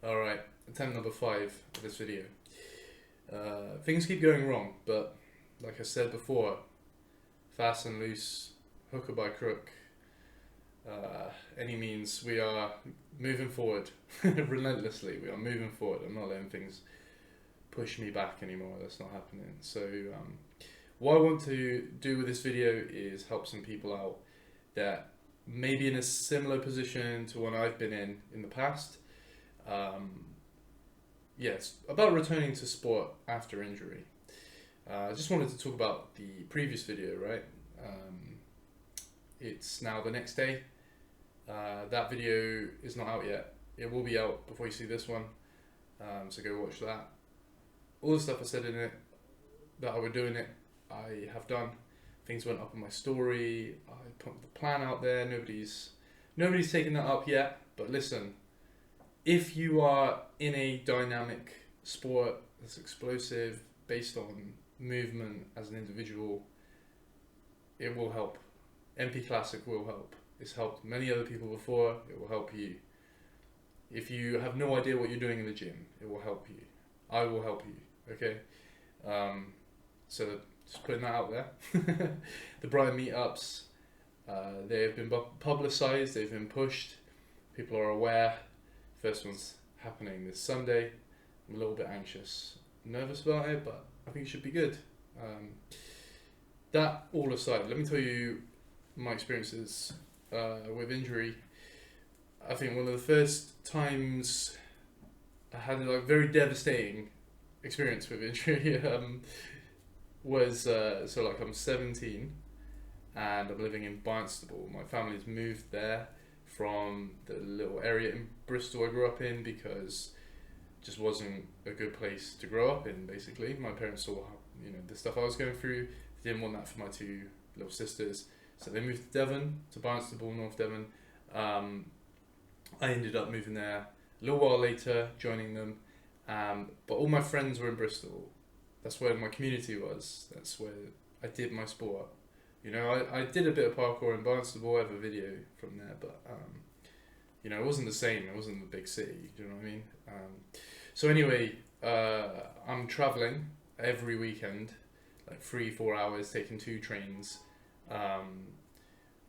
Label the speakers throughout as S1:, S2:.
S1: Alright, attempt number 5 of this video. Things keep going wrong, but like I said before, fast and loose, hook or by crook, any means, we are moving forward relentlessly. We are moving forward. I'm not letting things push me back anymore. That's not happening. So, what I want to do with this video is help some people out that may be in a similar position to one I've been in the past. Yes, about returning to sport after injury. I just wanted to talk about the previous video, right? It's now the next day. That video is not out yet. It will be out before you see this one, so go watch that. All the stuff I said in it, that I would do in it, I have done. Things went up on my story. I put the plan out there. Nobody's taken that up yet. But listen, if you are in a dynamic sport that's explosive, based on movement as an individual, it will help. MP Classic will help. It's helped many other people before. It will help you. If you have no idea what you're doing in the gym, it will help you. I will help you. Okay. So just putting that out there. The Brighton Meetups, they have been publicised. They've been pushed. People are aware. First one's happening this Sunday. I'm a little bit anxious, nervous about it, but I think it should be good. That all aside, let me tell you my experiences with injury. I think one of the first times I had a very devastating experience with injury was I'm 17 and I'm living in Barnstable. My family's moved there from the little area in Bristol I grew up in because it just wasn't a good place to grow up in. Basically, my parents saw the stuff I was going through. They didn't want that for my two little sisters, so they moved to Devon, to Barnstable, North Devon. I ended up moving there a little while later, joining them. But all my friends were in Bristol. That's where my community was. That's where I did my sport. I did a bit of parkour in Barnstable. I have a video from there, but it wasn't the same. It wasn't the big city. Do you know what I mean? So anyway, I'm traveling every weekend, like 3-4 hours, taking 2 trains,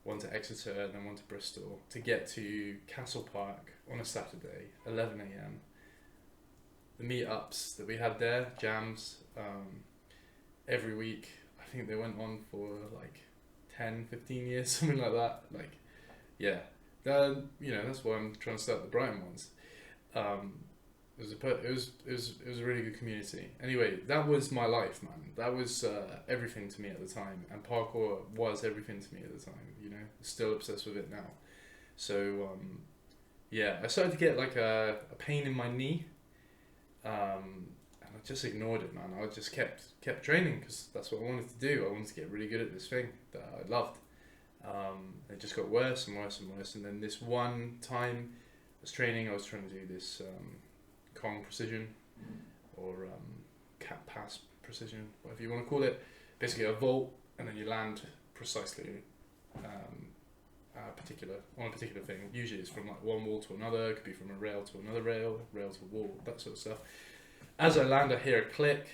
S1: one to Exeter and then one to Bristol, to get to Castle Park on a Saturday, 11 a.m. The meetups that we had there, jams, every week. I think they went on for like 10-15 years, something like that. That's why I'm trying to start the Brighton ones. It was a really good community. Anyway, that was my life, man. That was everything to me at the time, and parkour was everything to me at the time. Still obsessed with it now. So I started to get like a pain in my knee, and I just ignored it, man. I just kept training because that's what I wanted to do. I wanted to get really good at this thing that I loved. It just got worse and worse and worse. And then this one time I was training, I was trying to do this Kong precision or cat pass precision, whatever you want to call it. Basically a vault, and then you land precisely on a particular thing. Usually it's from like one wall to another. It could be from a rail to another rail to a wall, that sort of stuff. As I land, I hear a click,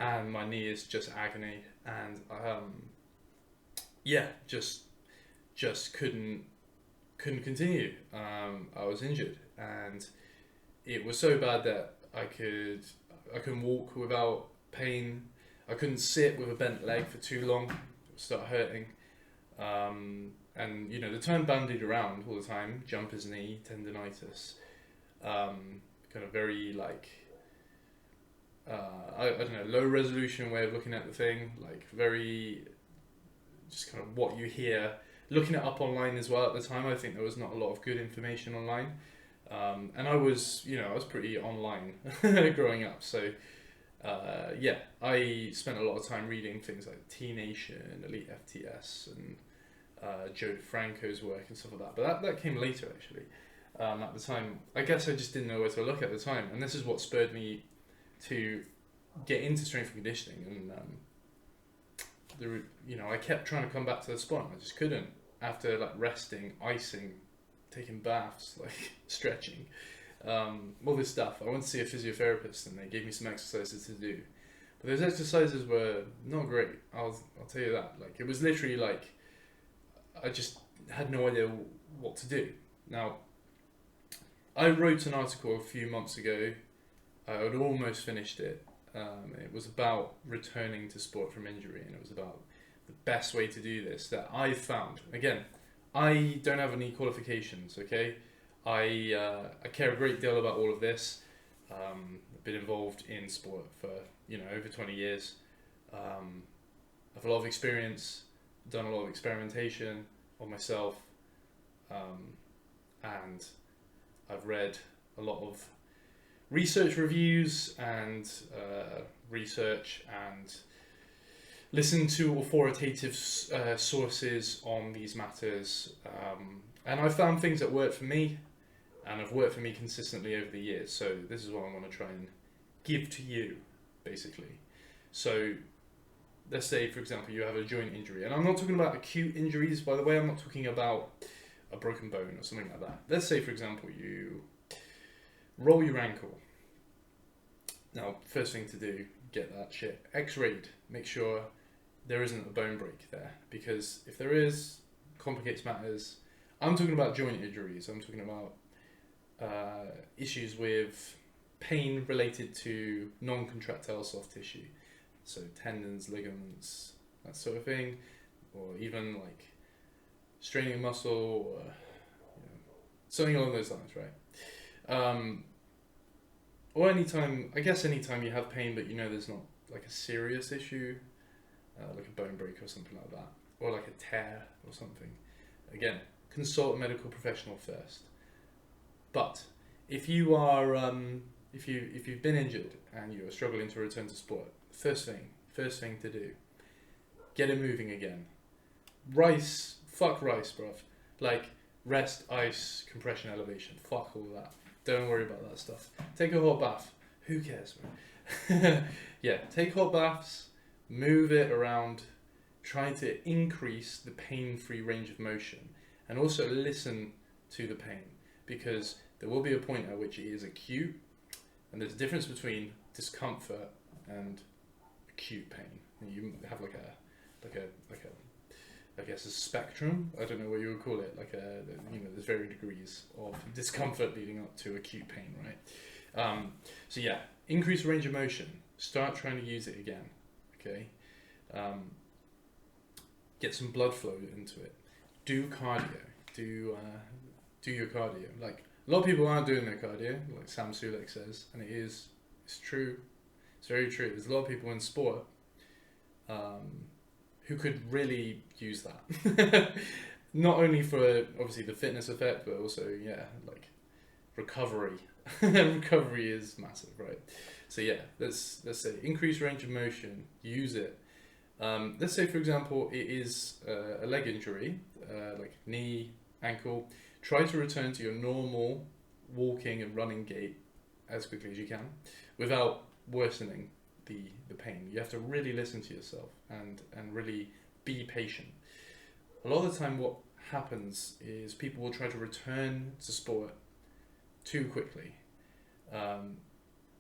S1: and my knee is just agony, and just couldn't continue. I was injured, and it was so bad that I couldn't walk without pain. I couldn't sit with a bent leg for too long. It would start hurting. And the term bandied around all the time: jumper's knee, tendonitis. Kind of very I don't know, low resolution way of looking at the thing, like very just kind of what you hear. Looking it up online as well at the time, I think there was not a lot of good information online. And I was pretty online growing up. So, I spent a lot of time reading things like T-Nation, Elite FTS, and Joe DeFranco's work and stuff like that. But that came later, actually. At the time, I guess I just didn't know where to look at the time. And this is what spurred me to get into strength and conditioning. And I kept trying to come back to the spot. I just couldn't. After resting, icing, taking baths, stretching, all this stuff. I went to see a physiotherapist, and they gave me some exercises to do. But those exercises were not great. I'll tell you that. Like, it was literally like I just had no idea what to do. Now, I wrote an article a few months ago. I had almost finished it. It was about returning to sport from injury, and it was about the best way to do this that I found. Again, I don't have any qualifications, okay? I care a great deal about all of this. I've been involved in sport for, over 20 years. I have a lot of experience, done a lot of experimentation on myself, and I've read a lot of research reviews and research and listened to authoritative sources on these matters, and I found things that worked for me and have worked for me consistently over the years. So this is what I want to try and give to you, basically. So let's say, for example, you have a joint injury, and I'm not talking about acute injuries, by the way. I'm not talking about a broken bone or something like that. Let's say, for example, you roll your ankle. Now, first thing to do, get that shit x-rayed. Make sure there isn't a bone break there, because if there is, complicates matters. I'm talking about joint injuries. I'm talking about issues with pain related to non-contractile soft tissue, so tendons, ligaments, that sort of thing, or even like straining a muscle, or something along those lines, right? Or anytime you have pain, but there's not like a serious issue, like a bone break or something like that, or like a tear or something. Again, consult a medical professional first. But if you are, if you've been injured and you're struggling to return to sport, first thing to do, get it moving again. Fuck rice, bruv. Like, rest, ice, compression, elevation. Fuck all that. Don't worry about that stuff. Take a hot bath. Who cares, man? Yeah, take hot baths, move it around, try to increase the pain-free range of motion, and also listen to the pain, because there will be a point at which it is acute, and there's a difference between discomfort and acute pain. And you have like a I guess a spectrum. I don't know what you would call it. There's varying degrees of discomfort leading up to acute pain, right? So yeah, increase range of motion. Start trying to use it again. Okay. Get some blood flow into it. Do cardio. Do your cardio. Like, a lot of people aren't doing their cardio, like Sam Sulek says, and it's true. It's very true. There's a lot of people in sport who could really use that. Not only for obviously the fitness effect, but also like recovery. Recovery is massive, right? So yeah, let's say increase range of motion, use it. Let's say, for example, it is a leg injury, like knee, ankle. Try to return to your normal walking and running gait as quickly as you can without worsening the pain. You have to really listen to yourself and really be patient. A lot of the time what happens is people will try to return to sport too quickly,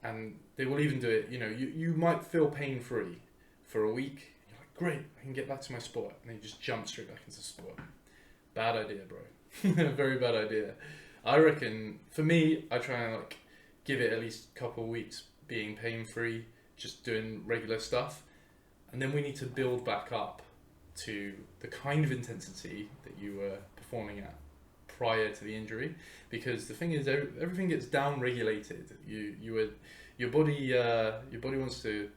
S1: and they will even do it, you might feel pain free for a week. You're like, great, I can get back to my sport, and then you just jump straight back into sport. Bad idea, bro. Very bad idea. I reckon, for me, I try and give it at least a couple of weeks being pain free, just doing regular stuff, and then we need to build back up to the kind of intensity that you were performing at prior to the injury, because the thing is, everything gets down regulated. Your body wants to,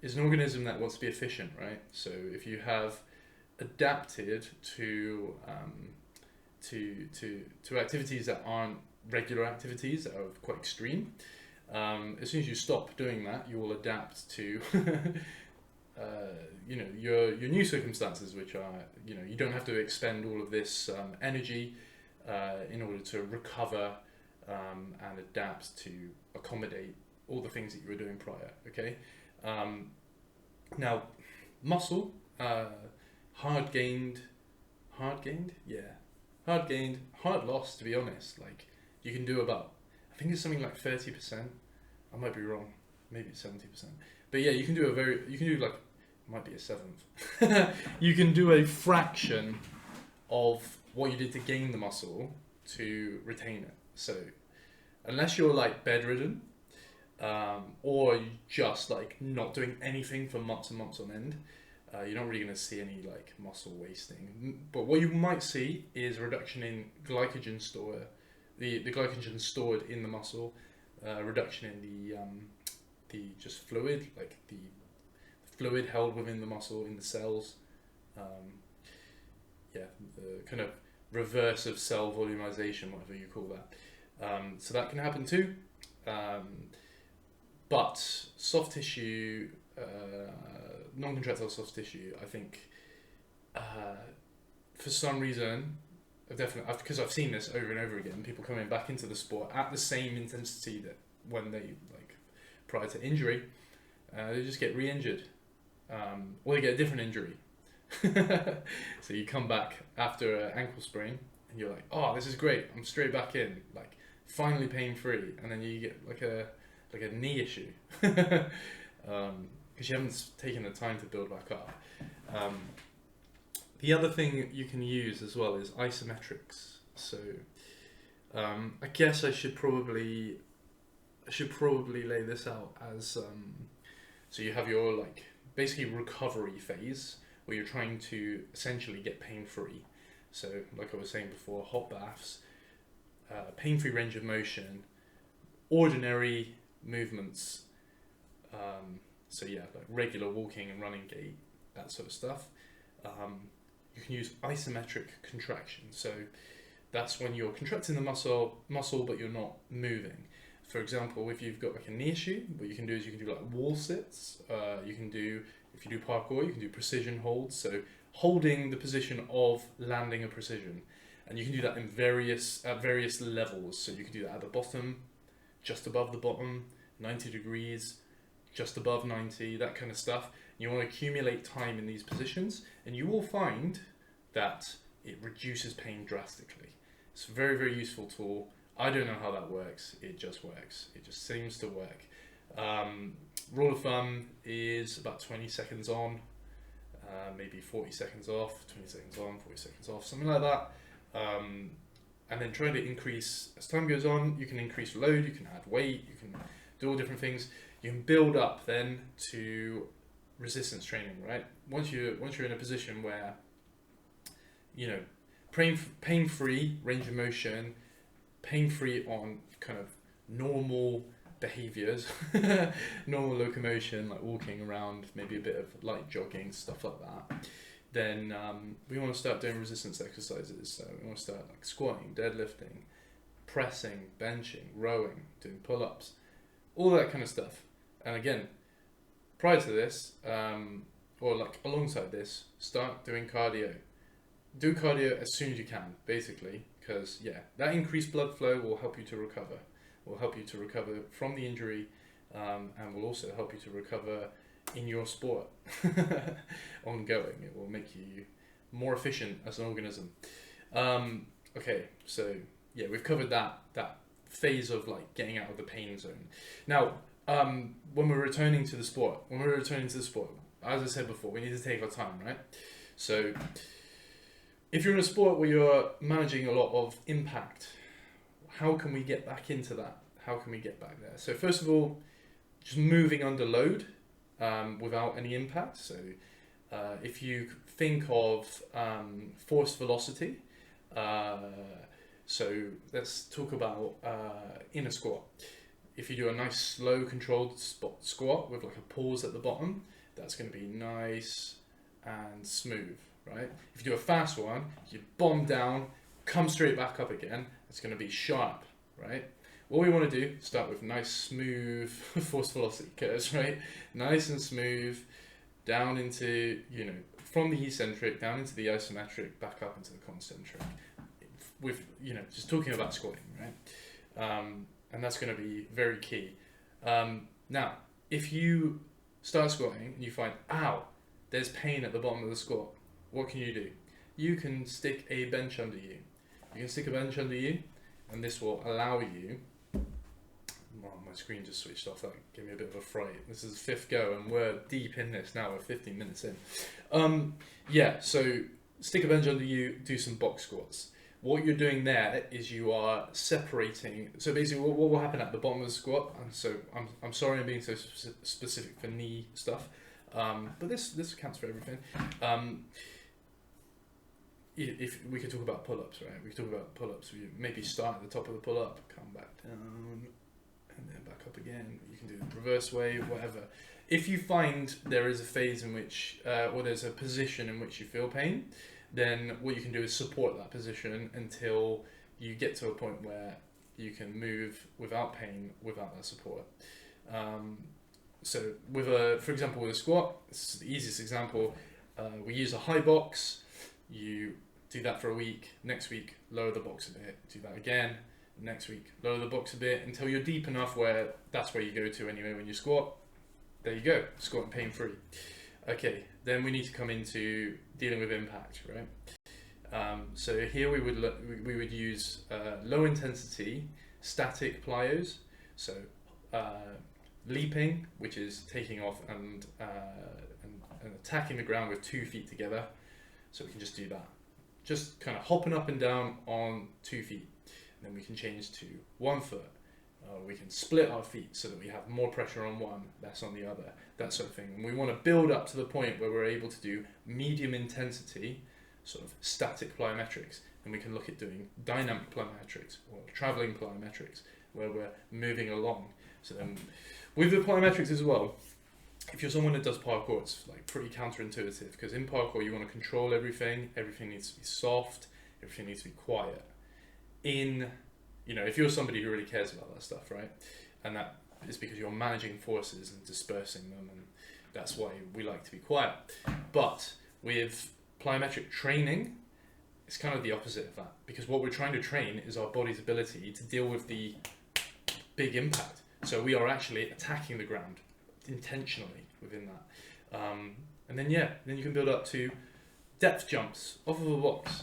S1: is an organism that wants to be efficient, right? So if you have adapted to activities that aren't regular activities, that are quite extreme, as soon as you stop doing that, you will adapt to your new circumstances, which are, you don't have to expend all of this energy in order to recover and adapt to accommodate all the things that you were doing prior. Okay. Now, muscle, hard gained, hard lost, to be honest. Like, you can do about, I think it's something like 30%. I might be wrong, maybe it's 70%. But yeah, you can do like, might be a seventh. You can do a fraction of what you did to gain the muscle to retain it. So unless you're like bedridden, or you just like not doing anything for months and months on end, you're not really going to see any like muscle wasting. But what you might see is a reduction in glycogen store, the glycogen stored in the muscle, reduction in the just fluid, like the fluid held within the muscle in the cells. The kind of reverse of cell volumization, whatever you call that. So that can happen too. But soft tissue, non-contractile soft tissue, I think, for some reason, because I've seen this over and over again, people coming back into the sport at the same intensity that when they like prior to injury, they just get re-injured, or they get a different injury. So you come back after an ankle sprain and you're like, oh, this is great, I'm straight back in, like finally pain free, and then you get like a knee issue because you haven't taken the time to build back up. The other thing you can use as well is isometrics. So I guess I should probably lay this out as so you have your like basically recovery phase where you're trying to essentially get pain free. So like I was saying before, hot baths, pain free range of motion, ordinary movements. So yeah, like regular walking and running gait, that sort of stuff. You can use isometric contraction. So that's when you're contracting the muscle, but you're not moving. For example, if you've got like a knee issue, what you can do is you can do like wall sits. If you do parkour, you can do precision holds. So holding the position of landing a precision, and you can do that at various levels. So you can do that at the bottom, just above the bottom, 90 degrees, just above 90, that kind of stuff. You want to accumulate time in these positions, and you will find that it reduces pain drastically. It's a very, very useful tool. I don't know how that works. It just works. It just seems to work. Rule of thumb is about 20 seconds on, maybe 40 seconds off, 20 seconds on, 40 seconds off, something like that. And then trying to increase, as time goes on, you can increase load, you can add weight, you can do all different things. You can build up then to resistance training, right? Once you're in a position where, you know, pain-free range of motion, pain-free on kind of normal behaviors, normal locomotion, like walking around, maybe a bit of light jogging, stuff like that, then we want to start doing resistance exercises. So we want to start like squatting, deadlifting, pressing, benching, rowing, doing pull-ups, all that kind of stuff. And again, prior to this, or like alongside this, start doing cardio. Do cardio as soon as you can, basically, because yeah, that increased blood flow will help you to recover. Will help you to recover from the injury, and will also help you to recover in your sport ongoing. It will make you more efficient as an organism. Okay, so yeah, we've covered that phase of like getting out of the pain zone. Now, when we're returning to the sport, as I said before, we need to take our time, right? So if you're in a sport where you're managing a lot of impact, how can we get back into that? How can we get back there? So first of all, just moving under load without any impact. So if you think of force velocity, so let's talk about in a squat. If you do a nice slow controlled squat with like a pause at the bottom, that's going to be nice and smooth, right? If you do a fast one, you bomb down, come straight back up again, it's going to be sharp, right? What we want to do, start with nice smooth force velocity curves, right? Nice and smooth, down into, you know, from the eccentric, down into the isometric, back up into the concentric. With, you know, just talking about squatting, right? And that's going to be very key. Now, if you start squatting and you find, ow, there's pain at the bottom of the squat, what can you do? You can stick a bench under you. You can stick a bench under you, and this will allow you. Well, my screen just switched off. That gave me a bit of a fright. This is the 5th go, and we're deep in this now. We're 15 minutes in. Yeah. So stick a bench under you. Do some box squats. What you're doing there is you are separating. So basically, what will happen at the bottom of the squat? And so I'm sorry I'm being so specific for knee stuff, but this counts for everything. If we could talk about pull-ups, right? We could talk about pull-ups. You maybe start at the top of the pull-up, come back down, and then back up again. You can do the reverse way, whatever. If you find there is a phase in which, or there's a position in which you feel pain, then what you can do is support that position until you get to a point where you can move without pain, without that support. So for example, with a squat, this is the easiest example. We use a high box. You do that for a week. Next week, lower the box a bit. Do that again. Next week, lower the box a bit until you're deep enough where that's where you go to anyway when you squat. There you go, squatting pain-free. Okay, then we need to come into dealing with impact, right? So here we would use low intensity static plyos. So leaping, which is taking off and attacking the ground with 2 feet together. So we can just do that, just kind of hopping up and down on 2 feet. And then we can change to 1 foot. We can split our feet so that we have more pressure on one, less on the other, that sort of thing. And we want to build up to the point where we're able to do medium intensity, sort of static plyometrics. And we can look at doing dynamic plyometrics or traveling plyometrics, where we're moving along. So then with the plyometrics as well, if you're someone that does parkour, it's like pretty counterintuitive, because in parkour you want to control everything. Everything needs to be soft. Everything needs to be quiet. If you're somebody who really cares about that stuff, right? And that is because you're managing forces and dispersing them, and that's why we like to be quiet. But with plyometric training, it's kind of the opposite of that, because what we're trying to train is our body's ability to deal with the big impact. So we are actually attacking the ground intentionally within that. And then you can build up to depth jumps off of a box.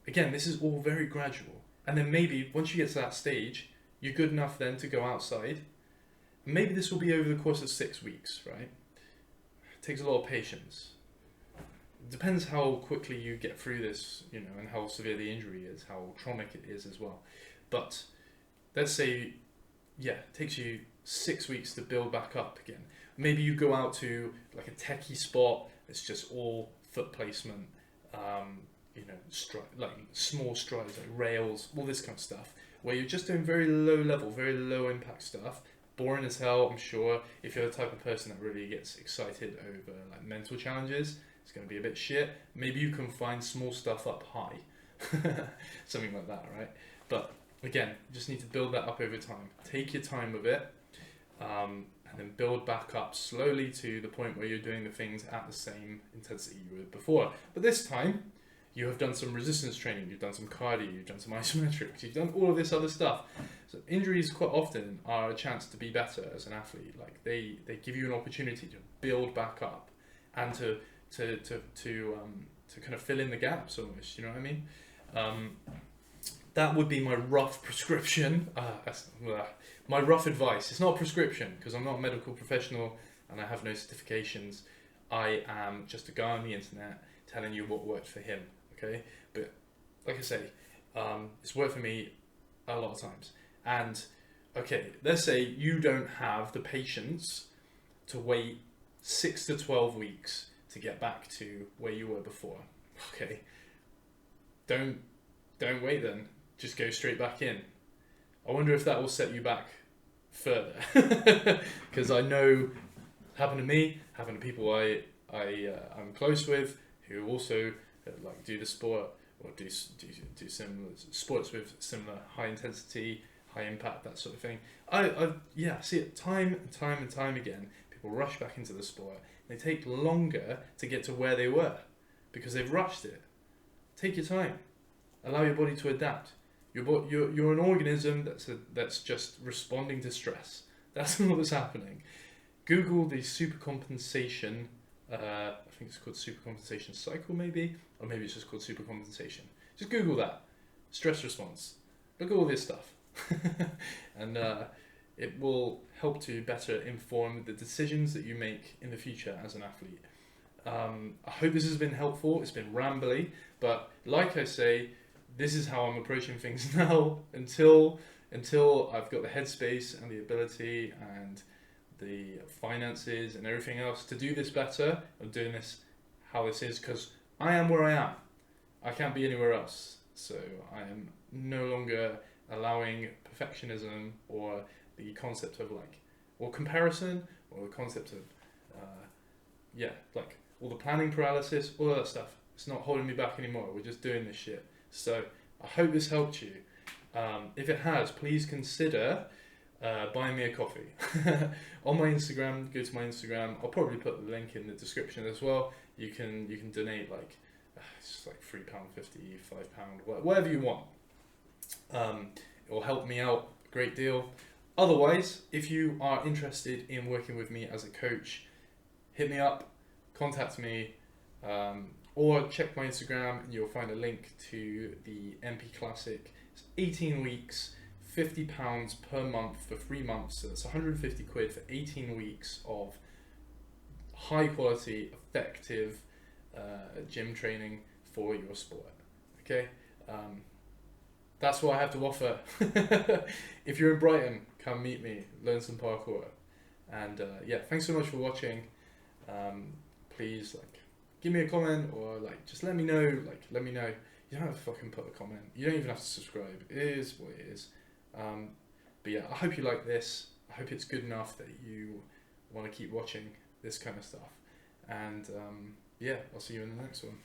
S1: Again, this is all very gradual. And then maybe once you get to that stage, you're good enough then to go outside. And maybe this will be over the course of 6 weeks, right? It takes a lot of patience. It depends how quickly you get through this, and how severe the injury is, how traumatic it is as well. But let's say, it takes you 6 weeks to build back up again. Maybe you go out to like a techie spot. It's just all foot placement, like small strides, like rails, all this kind of stuff, where you're just doing very low level, very low impact stuff. Boring as hell, I'm sure. If you're the type of person that really gets excited over like mental challenges, it's going to be a bit shit. Maybe you can find small stuff up high, something like that, right? But again, you just need to build that up over time. Take your time with it, and then build back up slowly to the point where you're doing the things at the same intensity you were before. But this time, you have done some resistance training, you've done some cardio, you've done some isometrics, you've done all of this other stuff. So injuries quite often are a chance to be better as an athlete. Like they give you an opportunity to build back up and to kind of fill in the gaps almost. You know what I mean? That would be my rough prescription. My rough advice. It's not a prescription because I'm not a medical professional and I have no certifications. I am just a guy on the internet telling you what worked for him. Okay, but like I say, it's worked for me a lot of times. And okay, let's say you don't have the patience to wait 6 to 12 weeks to get back to where you were before. Okay, don't wait then. Just go straight back in. I wonder if that will set you back further, because I know it happened to me, happened to people I'm close with who also like do the sport or do similar sports with similar high intensity, high impact, that sort of thing. I see it time and time and time again. People rush back into the sport. They take longer to get to where they were because they've rushed it. Take your time. Allow your body to adapt. You're an organism that's just responding to stress. That's all that's happening. Google the supercompensation. I think it's called supercompensation cycle, maybe, or maybe it's just called supercompensation. Just Google that. Stress response. look at all this stuff. And it will help to better inform the decisions that you make in the future as an athlete. I hope this has been helpful. It's been rambly, but like I say, this is how I'm approaching things now until I've got the headspace and the ability and the finances and everything else to do this better. I'm doing this how this is because I am where I am. I can't be anywhere else. So I am no longer allowing perfectionism or the concept of or comparison or the concept of all the planning paralysis, all that stuff. It's not holding me back anymore. We're just doing this shit. So I hope this helped you. If it has, please consider buying me a coffee. On my Instagram, go to my Instagram. I'll probably put the link in the description as well. You can donate it's just like £3.50, £5, whatever you want. It will help me out a great deal. Otherwise, if you are interested in working with me as a coach, hit me up, contact me, or check my Instagram and you'll find a link to the MP Classic. It's 18 weeks, £50 per month for 3 months, so that's 150 quid for 18 weeks of high quality, effective gym training for your sport. Okay, that's what I have to offer. If you're in Brighton, come meet me, learn some parkour, and thanks so much for watching. Please give me a comment or just let me know. Let me know. You don't have to fucking put a comment. You don't even have to subscribe. It is what it is. But yeah, I hope you like this. I hope it's good enough that you want to keep watching this kind of stuff. And I'll see you in the next one.